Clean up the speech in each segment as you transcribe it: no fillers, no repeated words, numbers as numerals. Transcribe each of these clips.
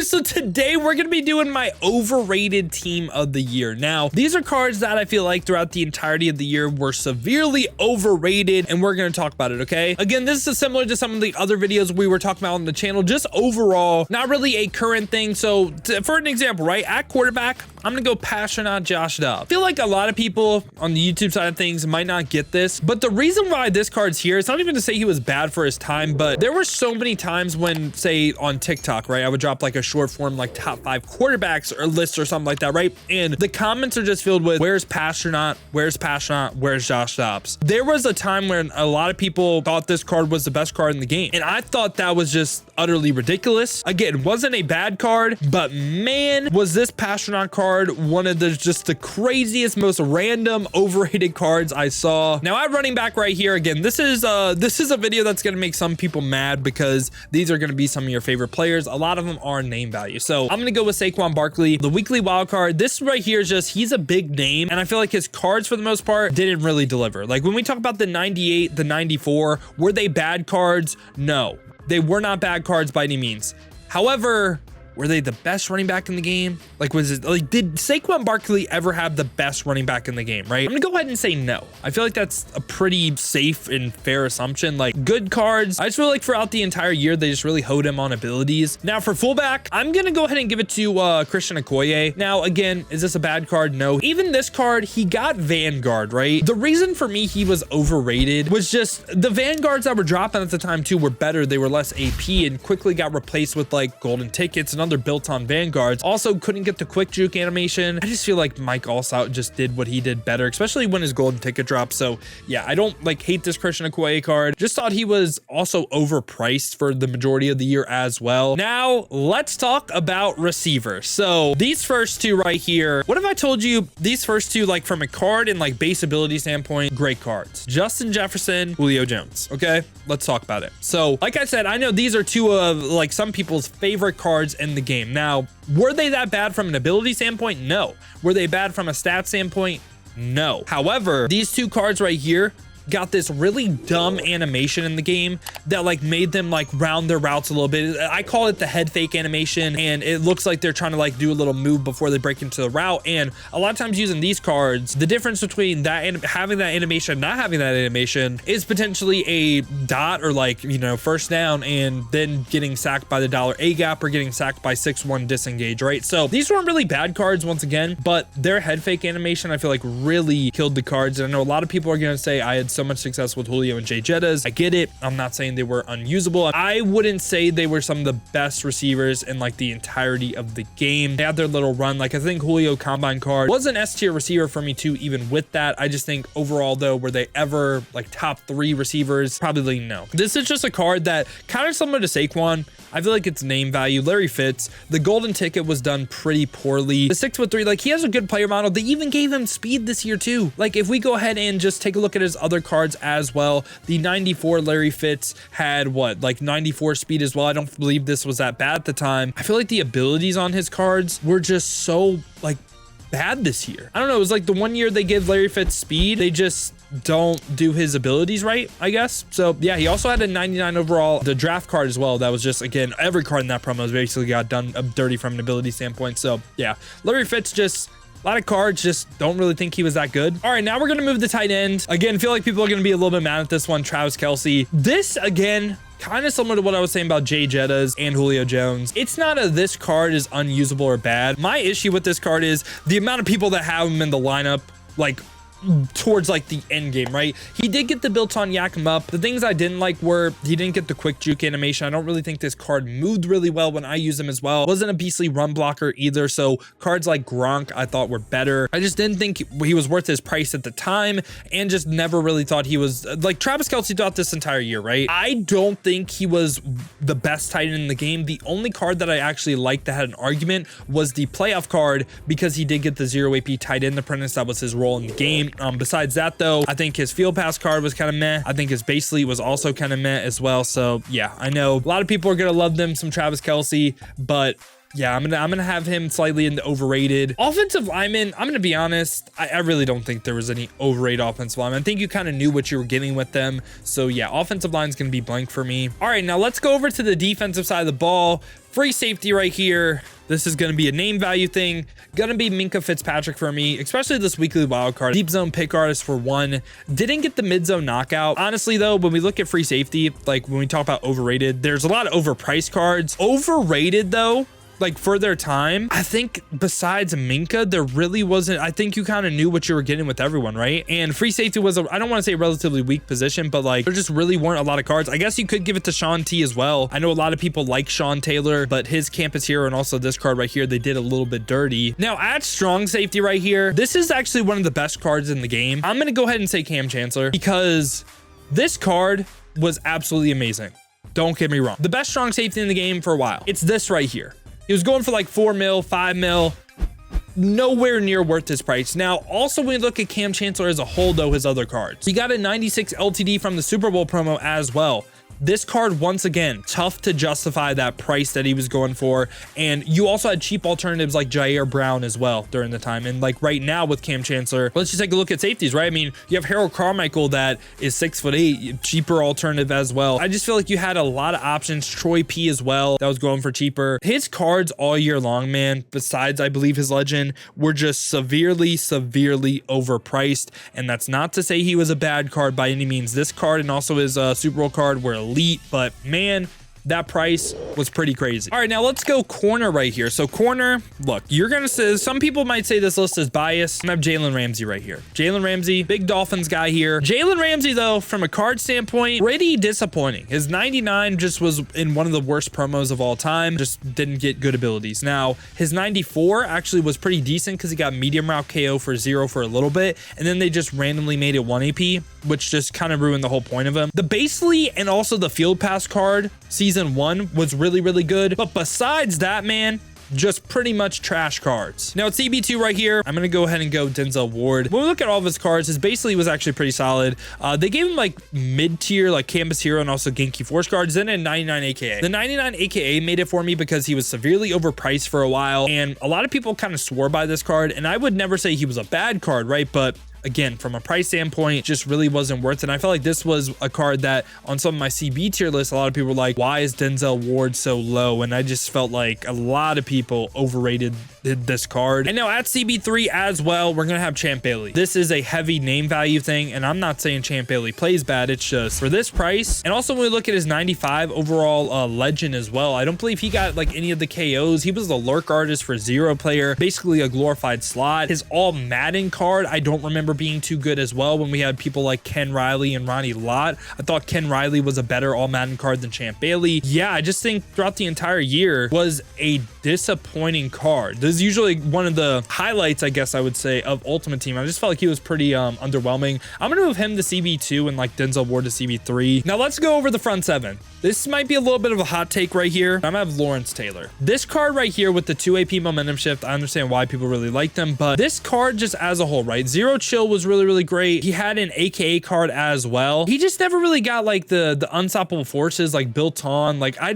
So today we're going to be doing my overrated team of the year. Now, these are cards that I feel like throughout the entirety of the year were severely overrated, and we're going to talk about it, okay? Again, this is similar to some of the other videos we were talking about on the channel, just overall, not really a current thing. So for an example, right, at quarterback, I'm going to go Passionate Josh Dobbs. I feel like a lot of people on the YouTube side of things might not get this, but the reason why this card's here, it's not even to say he was bad for his time, but there were so many times when, say, on TikTok, right, I would drop like a short form, like top 5 quarterbacks or list or something like that, right? And the comments are just filled with, where's Passionate? Where's Passionate? Where's Josh Dobbs? There was a time when a lot of people thought this card was the best card in the game, and I thought that was just utterly ridiculous. Again, it wasn't a bad card, but man, was this Passionate card one of the craziest, most random overrated cards I saw. Now at running back right here, again, this is a video that's going to make some people mad because these are going to be some of your favorite players. A lot of them are name value. So I'm going to go with Saquon Barkley, the weekly wild card. This right here is just, he's a big name, and I feel like his cards for the most part didn't really deliver. Like when we talk about the 98, the 94, were they bad cards? No, they were not bad cards by any means. However, were they the best running back in the game? Like, was it like, did Saquon Barkley ever have the best running back in the game, right? I'm gonna go ahead and say no. I feel like that's a pretty safe and fair assumption. Like, good cards, I just feel like throughout the entire year, they just really hoed him on abilities. Now for fullback, I'm gonna go ahead and give it to Christian Okoye. Now, again, is this a bad card? No. Even this card, he got Vanguard, right? The reason for me he was overrated was just the Vanguards that were dropping at the time too were better. They were less AP and quickly got replaced with like golden tickets and other built-on Vanguards. Also couldn't get the quick juke animation. I just feel like Mike Allstout just did what he did better, especially when his golden ticket dropped. So yeah, I don't like hate this Christian Okoye card. Just thought he was also overpriced for the majority of the year as well. Now let's talk about receivers. So these first two right here, what if I told you these first two, like from a card and like base ability standpoint, great cards? Justin Jefferson, Julio Jones. Okay, let's talk about it. So like I said, I know these are two of like some people's favorite cards in the game. Now, were they that bad from an ability standpoint? No. Were they bad from a stat standpoint? No. However, these two cards right here got this really dumb animation in the game that like made them like round their routes a little bit. I call it the head fake animation, and it looks like they're trying to like do a little move before they break into the route. And a lot of times using these cards, the difference between that and having that animation, not having that animation, is potentially a dot or like, you know, first down and then getting sacked by the dollar A gap or getting sacked by 6-1 disengage, right? So these weren't really bad cards once again, but their head fake animation I feel like really killed the cards. And I know a lot of people are going to say I had so much success with Julio and Jay Jettas. I get it. I'm not saying they were unusable. I wouldn't say they were some of the best receivers in like the entirety of the game. They had their little run. Like I think Julio combine card was an S tier receiver for me too, even with that. I just think overall though, were they ever like top 3 receivers? Probably no. This is just a card that kind of similar to Saquon. I feel like it's name value. Larry Fitz, the golden ticket was done pretty poorly. The 6'3", like he has a good player model. They even gave him speed this year too. Like if we go ahead and just take a look at his other cards as well, the 94 Larry Fitz had what, like 94 speed as well. I don't believe this was that bad at the time. I feel like the abilities on his cards were just so like bad this year. I don't know. It was like the one year they give Larry Fitz speed, they just don't do his abilities right, I guess. So yeah, he also had a 99 overall, the draft card as well. That was just, again, every card in that promo was basically got done dirty from an ability standpoint. So yeah, Larry Fitz just, a lot of cards, just don't really think he was that good. All right, now we're going to move the tight end. Again, feel like people are going to be a little bit mad at this one. Travis Kelce. This, again, kind of similar to what I was saying about Jay Jettas and Julio Jones. It's not this card is unusable or bad. My issue with this card is the amount of people that have him in the lineup, like towards like the end game, right? He did get the built-on yak him up. The things I didn't like were he didn't get the quick juke animation. I don't really think this card moved really well when I used him as well. Wasn't a beastly run blocker either. So cards like Gronk I thought were better. I just didn't think he was worth his price at the time, and just never really thought he was like Travis Kelce throughout this entire year, right? I don't think he was the best tight end in the game. The only card that I actually liked that had an argument was the playoff card, because he did get the 0 AP tight end apprentice. That was his role in the game. point. Besides that though, I think his field pass card was kind of meh. I think his base elite was also kind of meh as well. So yeah, I know a lot of people are gonna love them some Travis Kelce, but yeah, I'm gonna have him slightly in the overrated. Offensive lineman, I'm gonna be honest, I really don't think there was any overrated offensive lineman. I think you kind of knew what you were getting with them. So yeah, offensive line's gonna be blank for me. All right, now let's go over to the defensive side of the ball. Free safety right here. This is going to be a name value thing. Gonna be Minkah Fitzpatrick for me, especially this weekly wild card. Deep zone pick artist for 1. Didn't get the mid zone knockout. Honestly though, when we look at free safety, like when we talk about overrated, there's a lot of overpriced cards. Overrated though, like for their time, I think besides Minkah, there really wasn't. I think you kind of knew what you were getting with everyone, right? And free safety was, I don't want to say a relatively weak position, but like there just really weren't a lot of cards. I guess you could give it to Sean T as well. I know a lot of people like Sean Taylor, but his campus hero and also this card right here, they did a little bit dirty. Now at strong safety right here, this is actually one of the best cards in the game. I'm going to go ahead and say Cam Chancellor because this card was absolutely amazing. Don't get me wrong. The best strong safety in the game for a while. It's this right here. He was going for like 4 mil, 5 mil, nowhere near worth his price. Now, also when we look at Cam Chancellor as a whole though, his other cards, he got a 96 LTD from the Super Bowl promo as well. This card, once again, tough to justify that price that he was going for. And you also had cheap alternatives like Jair Brown as well during the time. And like right now with Cam Chancellor, let's just take a look at safeties, right? I mean, you have Harold Carmichael that is 6'8", cheaper alternative as well. I just feel like you had a lot of options. Troy P as well, that was going for cheaper. His cards all year long, man, besides I believe his legend, were just severely overpriced. And that's not to say he was a bad card by any means. This card and also his Super Bowl card were elite, but man, that price was pretty crazy. All right, now let's go corner right here. So corner, look, you're gonna say, some people might say this list is biased. I have Jalen Ramsey right here. Jalen Ramsey, big Dolphins guy here. Jalen Ramsey though, from a card standpoint, pretty disappointing. His 99 just was in one of the worst promos of all time. Just didn't get good abilities. Now his 94 actually was pretty decent because he got medium route KO for 0 for a little bit, and then they just randomly made it 1 AP, which just kind of ruined the whole point of him. The Basely and also the field pass card season 1 was really good, but besides that, man, just pretty much trash cards. Now at CB2 right here, I'm gonna go ahead and go Denzel Ward. When we look at all of his cards, his Basely was actually pretty solid. They gave him like mid-tier, like campus hero and also Genki Force cards, then a 99 AKA. The 99 AKA made it for me because he was severely overpriced for a while, and a lot of people kind of swore by this card, and I would never say he was a bad card, right? But again, from a price standpoint, just really wasn't worth it. And I felt like this was a card that on some of my CB tier lists, a lot of people were like, why is Denzel Ward so low? And I just felt like a lot of people overrated this card. And now at CB3 as well, we're gonna have Champ Bailey. This is a heavy name value thing, and I'm not saying Champ Bailey plays bad. It's just for this price. And also when we look at his 95 overall legend as well, I don't believe he got like any of the KOs. He was the lurk artist for 0 player, basically a glorified slot. His all Madden card, I don't remember being too good as well. When we had people like Ken Riley and Ronnie Lott, I thought Ken Riley was a better all Madden card than Champ Bailey. Yeah, I just think throughout the entire year was a disappointing card. This is usually one of the highlights, I guess I would say, of Ultimate Team. I just felt like he was pretty underwhelming. I'm gonna move him to CB2 and like Denzel Ward to CB3. Now let's go over the front 7. This might be a little bit of a hot take right here. I'm gonna have Lawrence Taylor. This card right here with the 2 AP momentum shift, I understand why people really like them, but this card just as a whole, right? Zero Chill was really great. He had an AKA card as well. He just never really got like the unstoppable forces like built on. Like I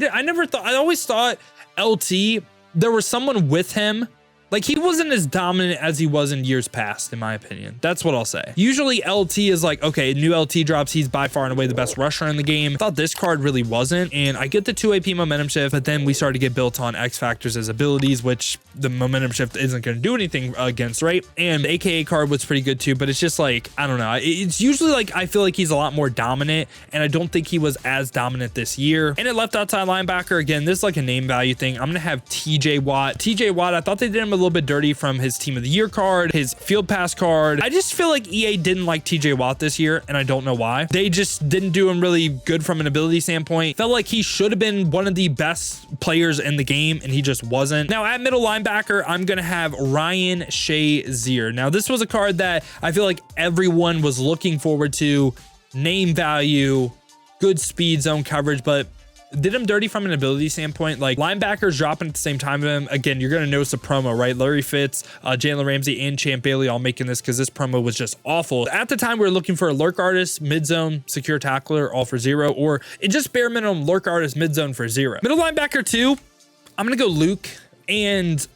always thought LT, there was someone with him. Like he wasn't as dominant as he was in years past, in my opinion. That's what I'll say. Usually LT is like, okay, new LT drops, he's by far and away the best rusher in the game. I thought this card really wasn't. And I get the 2 AP momentum shift, but then we started to get built on X factors as abilities, which the momentum shift isn't going to do anything against, right? And the AKA card was pretty good too, but it's just like, I don't know. It's usually like, I feel like he's a lot more dominant, and I don't think he was as dominant this year. And at left outside linebacker, again, this is like a name value thing. I'm going to have TJ Watt. TJ Watt, I thought they did him a little bit dirty from his team of the year card, his field pass card. I just feel like EA didn't like TJ Watt this year, and I don't know why. They just didn't do him really good from an ability standpoint. Felt like he should have been one of the best players in the game, and he just wasn't. Now at middle linebacker, I'm gonna have Ryan Shazier. Now this was a card that I feel like everyone was looking forward to. Name value, good speed zone coverage, but did him dirty from an ability standpoint. Like linebackers dropping at the same time of him. Again, you're going to notice a promo, right? Larry Fitz, Jalen Ramsey, and Champ Bailey all making this because this promo was just awful. At the time, we were looking for a lurk artist, mid zone, secure tackler, all for 0, or it just bare minimum lurk artist, mid zone for 0. Middle linebacker 2, I'm going to go Luke. And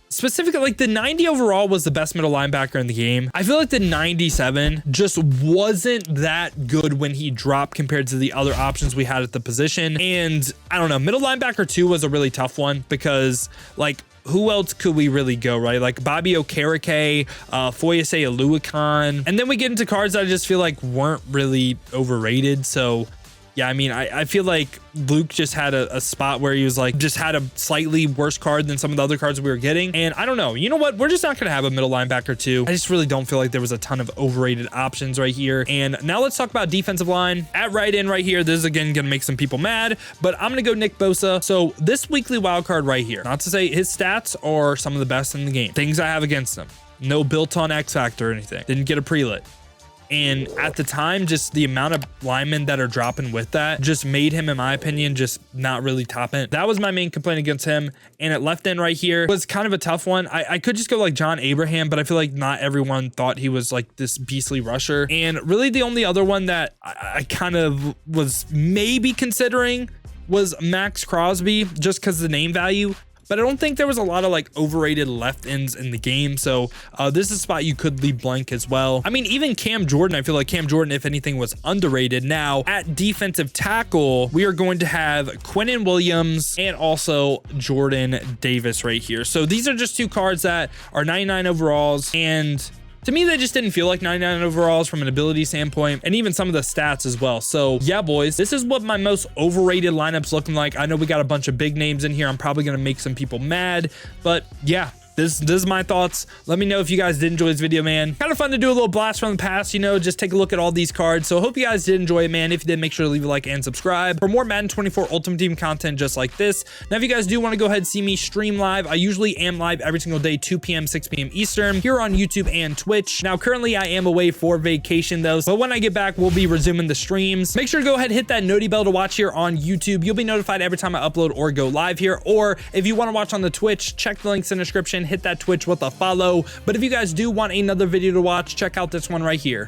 specifically, like the 90 overall was the best middle linebacker in the game. I feel like the 97 just wasn't that good when he dropped compared to the other options we had at the position. And I don't know, middle linebacker 2 was a really tough one because like who else could we really go, right? Like Bobby Okereke, Foyesay Aluakon. And then we get into cards that I just feel like weren't really overrated. So yeah, I mean, I feel like Luke just had a spot where he was like, just had a slightly worse card than some of the other cards we were getting. And I don't know, you know what? We're just not going to have a middle linebacker 2. I just really don't feel like there was a ton of overrated options right here. And now let's talk about defensive line. At right end right here, this is again going to make some people mad, but I'm going to go Nick Bosa. So this weekly wild card right here, not to say his stats are some of the best in the game. Things I have against him. No built on X Factor or anything. Didn't get a pre-lit. And at the time, just the amount of linemen that are dropping with that just made him, in my opinion, just not really top end. That was my main complaint against him. And at left end right here was kind of a tough one. I could just go like John Abraham, but I feel like not everyone thought he was like this beastly rusher. And really the only other one that I kind of was maybe considering was Max Crosby, just because of the name value. But I don't think there was a lot of like overrated left ends in the game. So this is a spot you could leave blank as well. I mean, even Cam Jordan, I feel like Cam Jordan, if anything, was underrated. Now at defensive tackle, we are going to have Quinnen Williams and also Jordan Davis right here. So these are just two cards that are 99 overalls, and to me, they just didn't feel like 99 overalls from an ability standpoint, and even some of the stats as well. So yeah, boys, this is what my most overrated lineup's looking like. I know we got a bunch of big names in here. I'm probably going to make some people mad, but yeah. This is my thoughts. Let me know if you guys did enjoy this video, man. Kind of fun to do a little blast from the past, you know, just take a look at all these cards. So I hope you guys did enjoy it, man. If you did, make sure to leave a like and subscribe for more Madden 24 Ultimate Team content just like this. Now, if you guys do want to go ahead and see me stream live, I usually am live every single day, 2 p.m., 6 p.m. Eastern, here on YouTube and Twitch. Now, currently, I am away for vacation, though. But when I get back, we'll be resuming the streams. Make sure to go ahead and hit that noti bell to watch here on YouTube. You'll be notified every time I upload or go live here. Or if you want to watch on the Twitch, check the links in the description. Hit that Twitch with a follow. But if you guys do want another video to watch, check out this one right here.